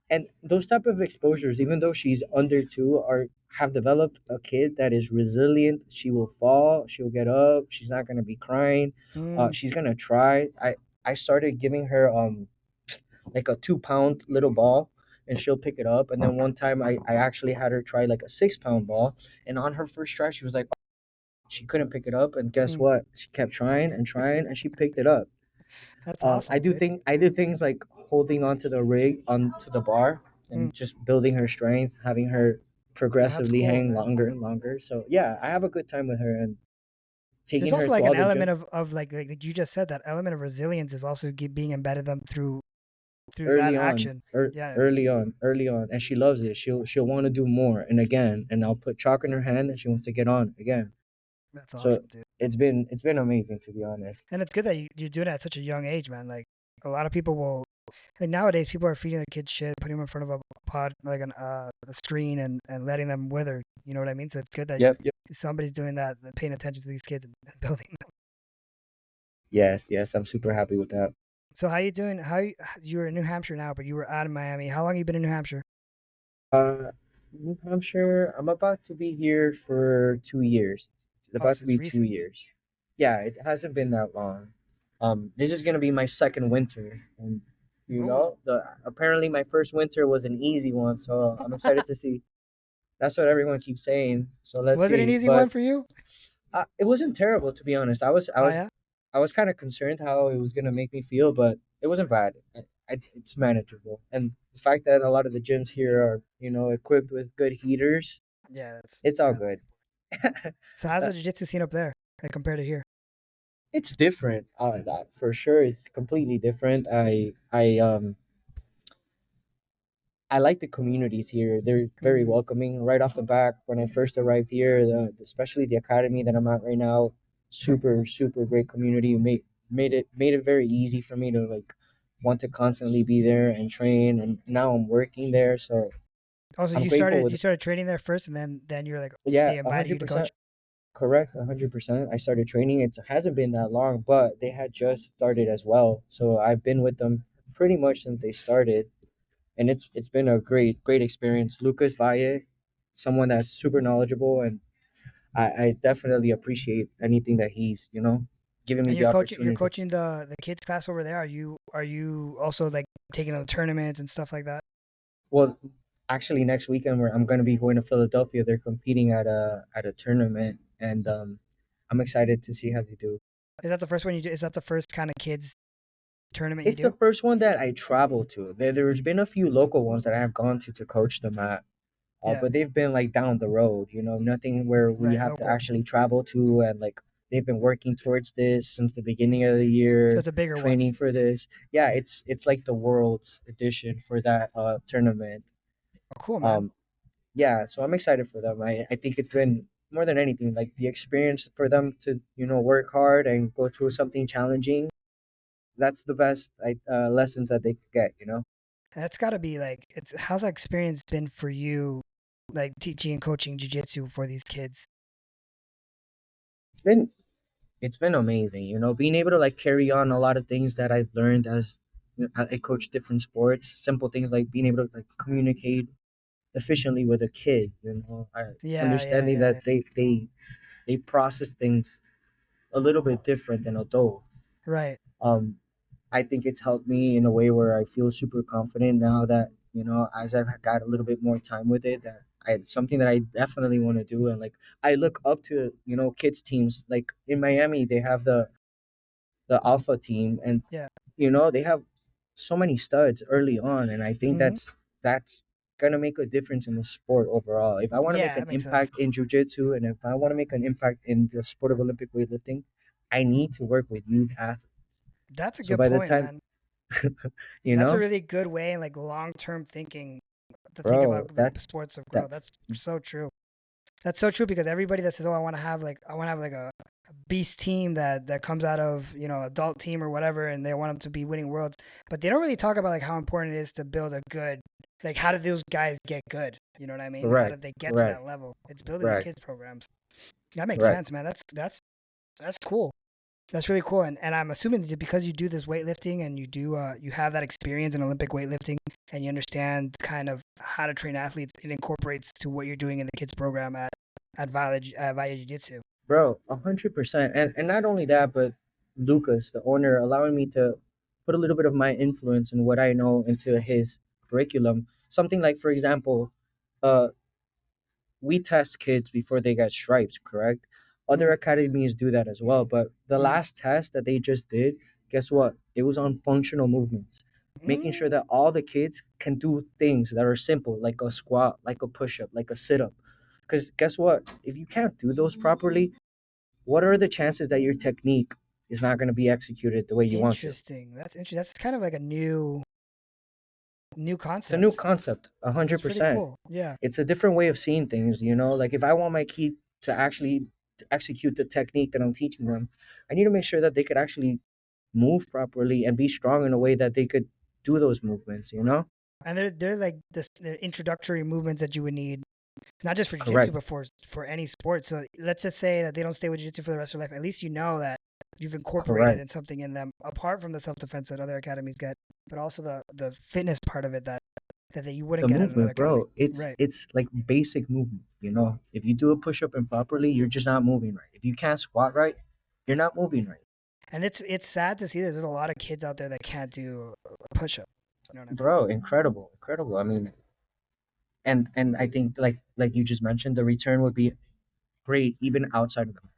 and those type of exposures, even though she's under two, are have developed a kid that is resilient. She will fall, she'll get up, she's not gonna be crying, Mm, she's gonna try. I started giving her like a 2 pound little ball, and she'll pick it up. And then one time I actually had her try like a 6 pound ball, and on her first try she was like, she couldn't pick it up, and guess mm. what, she kept trying and she picked it up. That's awesome, dude. I do things like holding onto the rig, onto the bar, Mm. and just building her strength, having her That's progressively cool, hang man. longer and longer. So yeah, I have a good time with her, and There's taking her also to like all an the gym element of like you just said, that element of resilience is also being embedded them through that action. Yeah, early on, and she loves it. She'll want to do more and again, and I'll put chalk in her hand, and she wants to get on again. that's So awesome, dude. it's been amazing, to be honest. And it's good that you're doing it at such a young age, man. Like a lot of people will, like nowadays, people are feeding their kids shit, putting them in front of a pod, like a screen, and letting them wither. You know what I mean? So it's good that Yep, yep. somebody's doing that, paying attention to these kids and building them. Yes, yes, I'm super happy with that. So how you doing? You were in New Hampshire now, but you were out of Miami. How long you been in New Hampshire? Uh, New Hampshire, I'm about to be here for 2 years. It's Oh, about so to it's be two recent. years. Yeah, it hasn't been that long. This is gonna be my second winter, and Oh, the apparently my first winter was an easy one, so I'm excited to see. That's what everyone keeps saying. So let's was it an see. easy one But for you? it wasn't terrible, to be honest. Oh yeah, I was kind of concerned how it was gonna make me feel, but it wasn't bad. It's manageable, and the fact that a lot of the gyms here are equipped with good heaters, yeah. it's That's all kind of. good. So how's Uh, the jiu-jitsu scene up there, like compared to here? it's different. That for sure, it's completely different. I like the communities here. They're very Mm. welcoming right off the back. When I first arrived here, especially the academy that I'm at right now, super great community. Made it very easy for me to like want to constantly be there and train. And now I'm working there, so Also, I'm grateful you with. started training there first, and then you're like Yeah, they a invited you hundred to coach. percent correct. 100%. I started training. It hasn't been that long, but they had just started as well. So I've been with them pretty much since they started, and it's been a great experience. Lucas Valle, someone that's super knowledgeable, and I definitely appreciate anything that he's. giving me And the you're opportunity. coaching the kids class over there. Are you also like taking them to tournaments and stuff like that? Well, actually, next weekend I'm going to be going to Philadelphia. They're competing at a tournament, and I'm excited to see how they do. Is that the first one you do? Is that the first kind of kids tournament you It's the do? first one that I travel to. There's been a few local ones that I have gone to coach them at, Yeah, but they've been like down the road. Nothing where we right, have to local. actually travel to, and like they've been working towards this since the beginning of the So year, it's a bigger one. training for this. Yeah, it's like the world's edition for that tournament. Oh, cool, man. Um, yeah, so I'm excited for them. I think it's been more than anything like the experience for them to work hard and go through something challenging. That's the best lessons that they could get. That's got to be like it's how's that experience been for you, like teaching and coaching jujitsu for these kids? It's been it's been amazing, being able to like carry on a lot of things that I've learned as I coach different sports. Simple things like being able to like communicate efficiently with a kid. Yeah, yeah, Understanding yeah, yeah. that they process things a little bit different than adults. Right. Um, I think it's helped me in a way where I feel super confident now that, as I've got a little bit more time with it, that it's something that I definitely want to do. And like, I look up to, kids teams. Like in Miami, they have the alpha team, and, Yeah. they have so many studs early on. And I think Hmm. that's going to make a difference in the sport overall. If I want to make Yeah, an that makes sense. impact in jujitsu, and if I want to make an impact in the sport of Olympic weightlifting, I need to work with youth athletes. That's a So good by the point, time, man. you That's a know, really good way and like long term thinking to think bro, about the sports of growth. that That's so true. That's so true because everybody that says, "Oh, I want to have like a beast team that comes out of adult team or whatever," and they want them to be winning worlds, but they don't really talk about like how important it is to build a good, like how did those guys get good? You know what I mean? How correct, did they get to correct, that level? It's building the correct, kids programs. That makes correct. sense, man. That's cool. That's really cool, and I'm assuming that because you do this weightlifting and you have that experience in Olympic weightlifting and you understand kind of how to train athletes, it incorporates to what you're doing in the kids program at Valley Jiu-Jitsu. Bro, 100%. And not only that, but Lucas, the owner, allowing me to put a little bit of my influence and what I know into his curriculum. Something like, for example, uh, we test kids before they get stripes, correct? Other Mm, academies do that as well. But the mm, last test that they just did, guess what? It was on functional movements, making sure mm. that all the kids can do things that are simple, like a squat, like a push up, like a sit up. Because guess what? If you can't do those properly, what are the chances that your technique is not going to be executed the way you want to? Interesting. That's interesting. That's kind of like a new It's a new concept. concept, a hundred That's pretty percent. cool. Yeah. It's a different way of seeing things. Like if I want my kid to actually execute the technique that I'm teaching them, I need to make sure that they could actually move properly and be strong in a way that they could do those movements. And they're like the introductory movements that you would need not just for jiu-jitsu Correct, but for any sport. So let's just say that they don't stay with jiu-jitsu for the rest of their life. At least you know that you've incorporated correct. in something in them apart from the self-defense that other academies get, but also the fitness part of it that you wouldn't The get at another movement, academy. bro. It's Right. it's like basic movement. If you do a push up improperly, you're just not moving right. If you can't squat right, you're not moving right. And it's sad to see that there's a lot of kids out there that can't do a push-up. You know what I mean? Bro, incredible, incredible. I mean, and I think like you just mentioned, the return would be great even outside of them.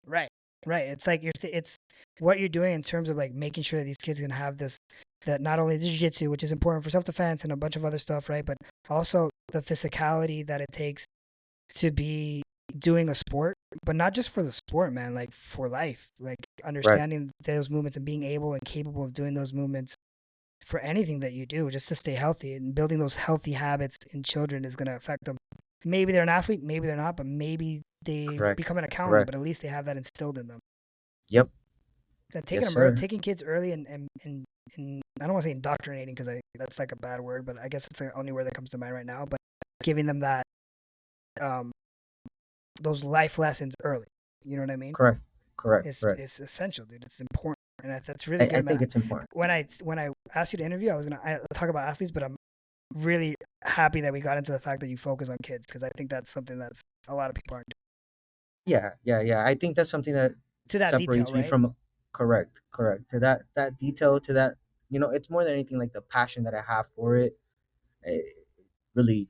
Right. Right. It's like it's what you're doing in terms of like making sure that these kids can have this that not only the jiu-jitsu, which is important for self-defense and a bunch of other stuff, right? But also the physicality that it takes to be doing a sport, but not just for the sport, man, like for life, like Right, understanding those movements and being able and capable of doing those movements for anything that you do, just to stay healthy and building those healthy habits in children is going to affect them. Maybe they're an athlete, maybe they're not, but maybe they correct, become an accountant, but correct. at least they have that instilled in them. Yep, That yes, sir. taking kids early and I don't want to say indoctrinating because that's like a bad word, but I guess it's the only word that comes to mind right now. But giving them that um, those life lessons early, you know what I mean? Correct, correct, correct. Is essential, dude. It's important, and that's really I good, man. think it's important. When I asked you to interview, I talk about athletes, but I'm really happy that we got into the fact that you focus on kids because I think that's something that's a lot of people aren't doing Yeah, yeah, yeah. I think that's something that to that detail, separates me right? from. correct. To that detail, to that, it's more than anything like the passion that I have for it. It really,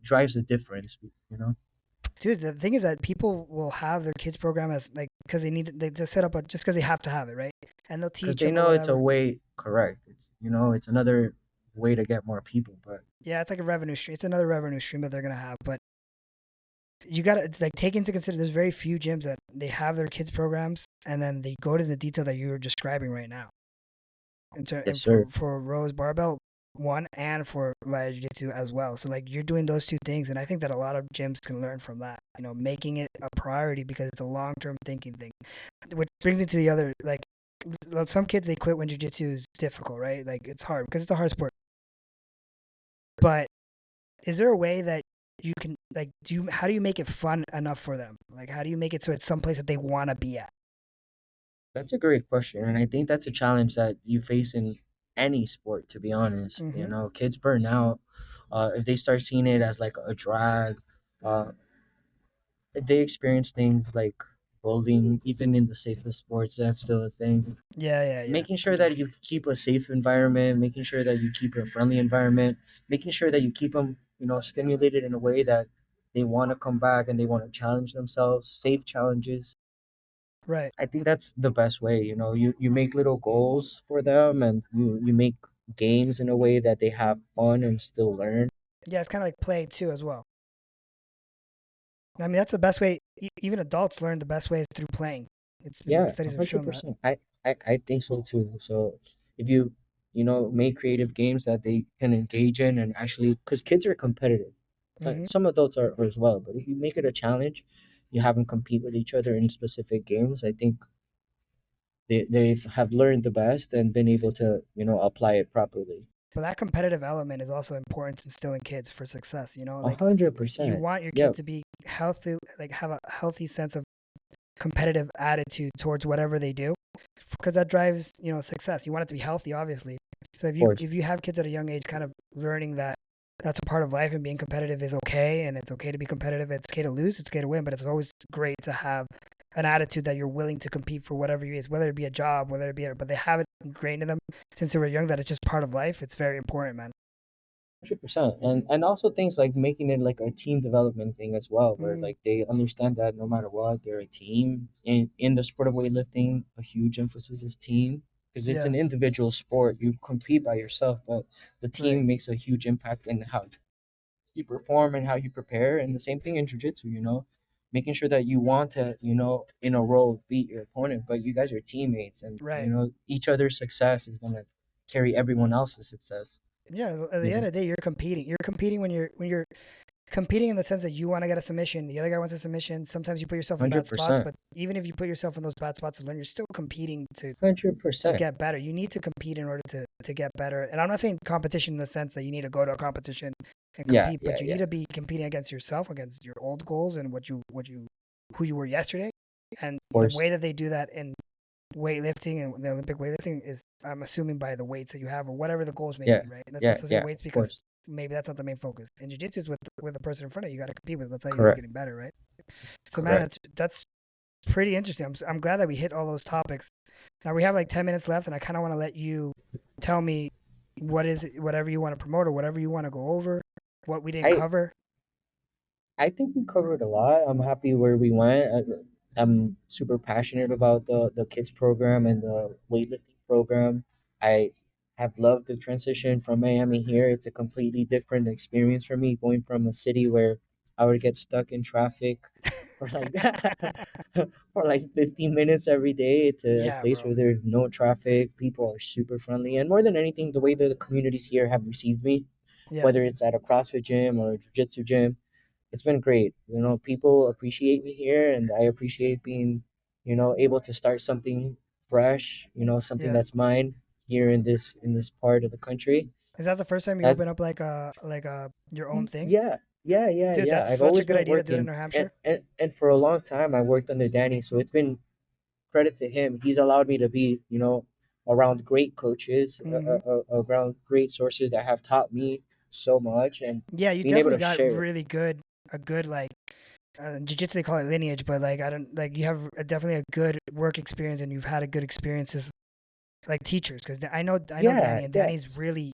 drives the difference. Dude, the thing is that people will have their kids program as like because they just set up a, just because they have to have it, right? And they'll Because teach they them or know it's a whatever. way correct. It's another way to get more people. But Yeah, it's like a revenue stream. It's another revenue stream that they're gonna have. But you gotta like take into consider. There's very few gyms that they have their kids programs, and then they go to the detail that you were describing right now. yes, And sir. for Rose Barbell one and for Valley Jiu-Jitsu as well. So like you're doing those two things, and I think that a lot of gyms can learn from that. You know, making it a priority because it's a long-term thinking thing. Which brings me to the other like some kids they quit when jiu-jitsu is difficult, right? Like it's hard because it's a hard sport. But is there a way that you can like do you how do you make it fun enough for them? Like how do you make it so it's someplace that they want to be at? That's a great question, and I think that's a challenge that you face in any sport. To be honest, Mm-hmm. kids burn out if they start seeing it as like a drag. Uh, if they experience things like bullying, even in the safest sports, that's still a thing. Yeah, yeah, yeah. Making sure that you keep a safe environment, making sure that you keep a friendly environment, making sure that you keep them, stimulated in a way that they want to come back and they want to challenge themselves, safe challenges. Right. I think that's the best way. You make little goals for them, and you make games in a way that they have fun and still learn. Yeah, it's kind of like play too as well. I mean, that's the best way. Even adults learn the best way is through playing. It's been like Yeah, studies have hundred shown that. percent. I think so too. So if you make creative games that they can engage in and actually, because kids are competitive, Hmm. some adults are as well. But if you make it a challenge, you have them compete with each other in specific games. I think they have learned the best and been able to apply it properly. But that competitive element is also important to instill in kids for success. You know, A like hundred you percent. want your kid Yep. to be healthy, like have a healthy sense of competitive attitude towards whatever they do, because that drives success. You want it to be healthy, obviously. So Of course. if you have kids at a young age, kind of learning that that's a part of life and being competitive is okay, and it's okay to be competitive. It's okay to lose. It's okay to win, but it's always great to have an attitude that you're willing to compete for whatever it is, whether it be a job, whether it be, but they have it ingrained in them since they were young that it's just part of life. It's very important, man. 100%. And also things like making it like a team development thing as well, where Mm, like they understand that no matter what, they're a team. In the sport of weightlifting, a huge emphasis is team because it's yeah, an individual sport. You compete by yourself, but the right. team makes a huge impact in how you perform and how you prepare. And the same thing in jiu-jitsu, making sure that you want to, in a row beat your opponent, but you guys are teammates, and Right. each other's success is going to carry everyone else's success. Yeah. At the you end know of the day, you're competing. You're competing when you're competing in the sense that you want to get a submission, the other guy wants a submission. Sometimes you put yourself in bad spots, 100%. but even if you put yourself in those bad spots to learn, you're still competing Hundred to percent. get better. You need to compete in order to get better. And I'm not saying competition in the sense that you need to go to a competition and Yeah, compete, yeah, but you need yeah. to be competing against yourself, against your old goals and what you who you were yesterday. And Of the course. way that they do that in weightlifting and the Olympic weightlifting is, I'm assuming, by the weights that you have or whatever the goals may Yeah, be, right? And let's yeah, just say yeah. weights Of because course. maybe that's not the main focus. In jiu-jitsu is with the person in front of you, you got to compete with. That's how you know you're Correct. getting better, right? So man, Correct. that's pretty interesting. I'm glad that we hit all those topics. Now we have like 10 minutes left, and I kind of want to let you tell me what is it, whatever you want to promote or whatever you want to go over, what we didn't I cover. I think we covered a lot. I'm happy where we went. I'm super passionate about the kids program and the weightlifting program. I have loved the transition from Miami here. It's a completely different experience for me going from a city where I would get stuck in traffic for like for like 15 minutes every day to a Yeah, place bro. where there's no traffic. People are super friendly, and more than anything, the way that the communities here have received me, Yeah, whether it's at a CrossFit gym or a jiu-jitsu gym, it's been great. People appreciate me here, and I appreciate being, able to start something fresh. Something yeah. that's mine here in this part of the country. Is that the first time you That's open up like a your own thing, yeah, yeah, yeah, dude? yeah. That's I've such a always good been idea to do it in working, New and Hampshire. and, and for a long time I worked under Danny, so it's been credit to him. He's allowed me to be, around great coaches, Hmm. around great sources that have taught me so much, and Yeah, you being able definitely to got share it. really good a good like jiu-jitsu they call it lineage, but like I don't like you have definitely a good work experience and you've had a good experiences like teachers because I know Yeah, Danny and yeah, Danny's really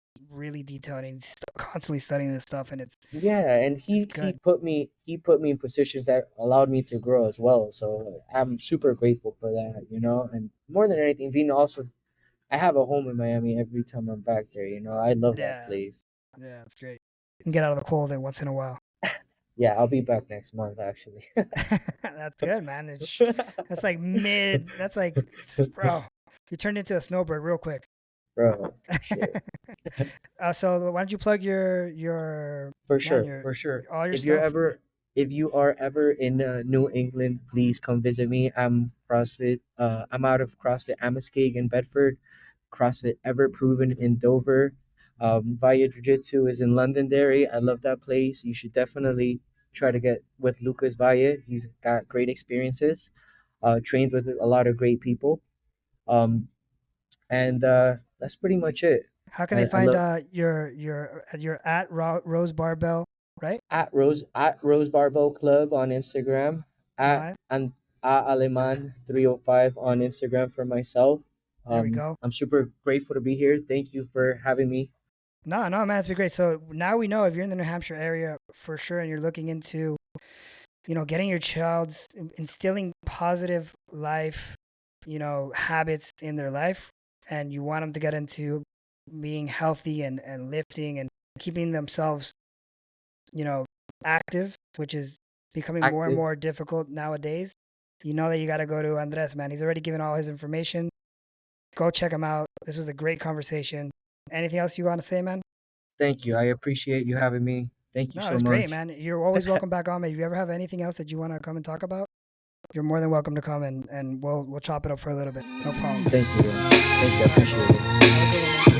detailed and he's constantly studying this stuff and yeah. And it's he good. put me in positions that allowed me to grow as well. So I'm super grateful for that, you know. And more than anything, being also I have a home in Miami every time I'm back there. You know, I love that Yeah, place. yeah, it's great. You can get out of the cold there once in a while. Yeah, I'll be back next month actually. That's good, man. That's like mid. That's like, bro, you turned into a snowbird real quick. Bro, shit. So why don't you plug your For man sure, your for sure. all your If you're stuff? ever, if you are ever in New England, please come visit me. I'm CrossFit. I'm out of CrossFit Amaskeg in Bedford. CrossFit Ever Proven in Dover. Valley Jiu-Jitsu is in Londonderry. I love that place. You should definitely try to get with Lucas Valle. He's got great experiences. Trained with a lot of great people. Um, and that's pretty much it. How can they I find love your at Rose Barbell, right? at Rose Barbell Club on Instagram, All at right, and Aleman 305 on Instagram for myself. there we go. I'm super grateful to be here. Thank you for having me. No, no, man, it's been great. So now we know if you're in the New Hampshire area for sure, and you're looking into, getting your child's instilling positive life, habits in their life, and you want them to get into being healthy and lifting and keeping themselves, you know, active, which is becoming more and Active. more difficult nowadays. You know that you got to go to Andres, man. He's already given all his information. Go check him out. This was a great conversation. Anything else you want to say, man? Thank you. I appreciate you having me. Thank you No, it so was great, much. man. You're always welcome back on. If you ever have anything else that you want to come and talk about, you're more than welcome to come and we'll chop it up for a little bit. No problem. Thank you. Thank you. I All right, bro. appreciate it. Have a good one, man.